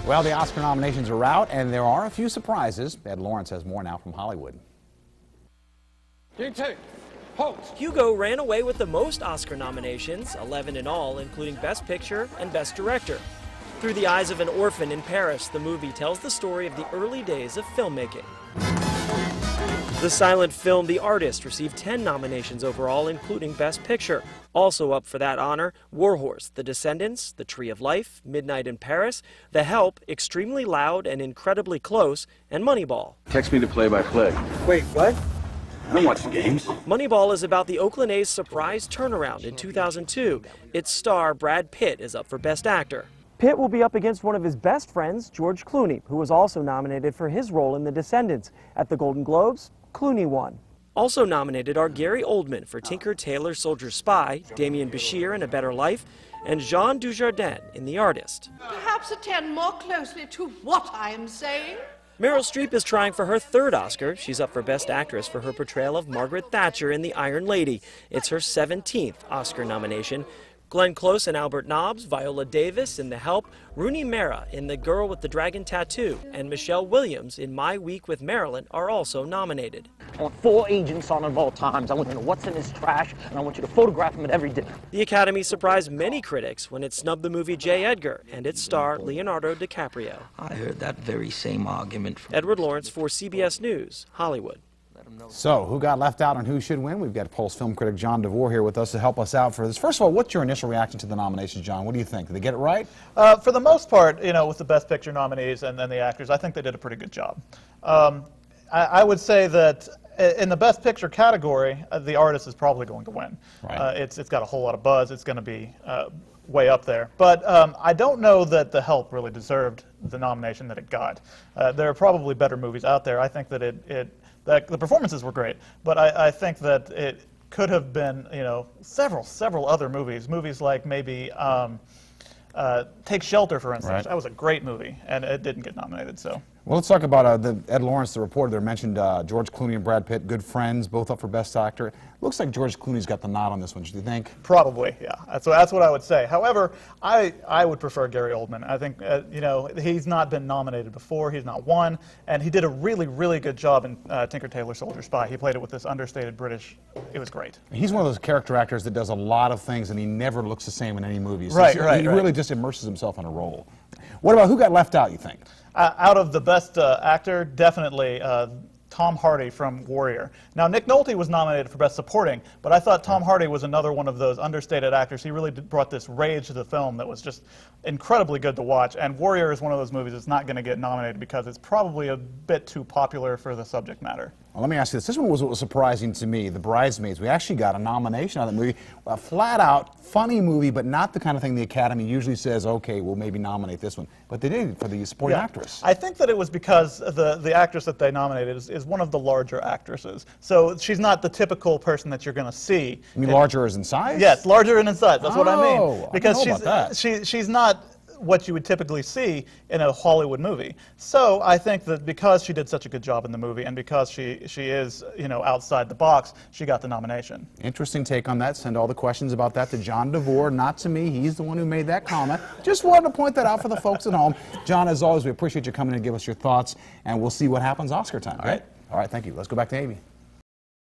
Well, the Oscar nominations are out, and there are a few surprises. Ed Lawrence has more now from Hollywood. Hugo ran away with the most Oscar nominations, 11 in all, including Best Picture and Best Director. Through the eyes of an orphan in Paris, the movie tells the story of the early days of filmmaking. The silent film The Artist received 10 nominations overall, including Best Picture. Also up for that honor, Warhorse, The Descendants, The Tree of Life, Midnight in Paris, The Help, Extremely Loud and Incredibly Close, and Moneyball. Text me the play-by-play. Wait, what? I don't watch the games. Moneyball is about the Oakland A's surprise turnaround in 2002. Its star, Brad Pitt, is up for Best Actor. Pitt will be up against one of his best friends, George Clooney, who was also nominated for his role in The Descendants. At the Golden Globes, Clooney won. Also nominated are Gary Oldman for Tinker Tailor Soldier Spy, Damien Bashir in A Better Life, and Jean Dujardin in The Artist. Perhaps attend more closely to what I am saying. Meryl Streep is trying for her third Oscar. She's up for Best Actress for her portrayal of Margaret Thatcher in The Iron Lady. It's her 17th Oscar nomination. Glenn Close and Albert Nobbs, Viola Davis in The Help, Rooney Mara in The Girl with the Dragon Tattoo, and Michelle Williams in My Week with Marilyn are also nominated. I want 4 agents on at all times. I want to know what's in his trash, and I want you to photograph him at every dinner. The Academy surprised many critics when it snubbed the movie J. Edgar and its star Leonardo DiCaprio. I heard that very same argument from Edward Lawrence for CBS News, Hollywood. So, who got left out and who should win? We've got Pulse film critic John Devore here with us to help us out for this. First of all, what's your initial reaction to the nominations, John? What do you think? Did they get it right? For the most part, you know, with the Best Picture nominees and then the actors, I think they did a pretty good job. I would say that in the Best Picture category, The Artist is probably going to win. Right. It's got a whole lot of buzz. It's going to be way up there. But I don't know that The Help really deserved the nomination that it got. There are probably better movies out there. I think that the performances were great, but I think that it could have been, you know, several other movies like maybe Take Shelter, for instance. Right. That was a great movie, and it didn't get nominated. So. Well, let's talk about the Ed Lawrence, the reporter there mentioned George Clooney and Brad Pitt, good friends, both up for Best Actor. Looks like George Clooney's got the nod on this one, do you think? Probably, yeah. That's what I would say. However, I would prefer Gary Oldman. I think, you know, he's not been nominated before, he's not won, and he did a really good job in Tinker Tailor Soldier Spy. He played it with this understated British, it was great. He's one of those character actors that does a lot of things and he never looks the same in any movie. So Right. He really just immerses himself in a role. What about who got left out, you think? Out of the Best Actor, definitely Tom Hardy from Warrior. Now, Nick Nolte was nominated for Best Supporting, but I thought Tom Hardy was another one of those understated actors. He really brought this rage to the film that was just incredibly good to watch, and Warrior is one of those movies that's not going to get nominated because it's probably a bit too popular for the subject matter. Well, let me ask you this. This one was what was surprising to me, The Bridesmaids. We actually got a nomination on that movie. A flat-out, funny movie, but not the kind of thing the Academy usually says, okay, we'll maybe nominate this one. But they did for the supporting actress. I think that it was because the actress that they nominated is one of the larger actresses. So she's not the typical person that you're going to see. You mean larger as in size? Yes, larger in size. That's what I mean. Because I don't know about that. She's not what you would typically see in a Hollywood movie. So I think that because she did such a good job in the movie and because she is, you know, outside the box, she got the nomination. Interesting take on that. Send all the questions about that to John Devore, not to me. He's the one who made that comment. Just wanted to point that out for the folks at home. John, as always, we appreciate you coming in to give us your thoughts, and we'll see what happens Oscar time, right? All right, thank you. Let's go back to Amy.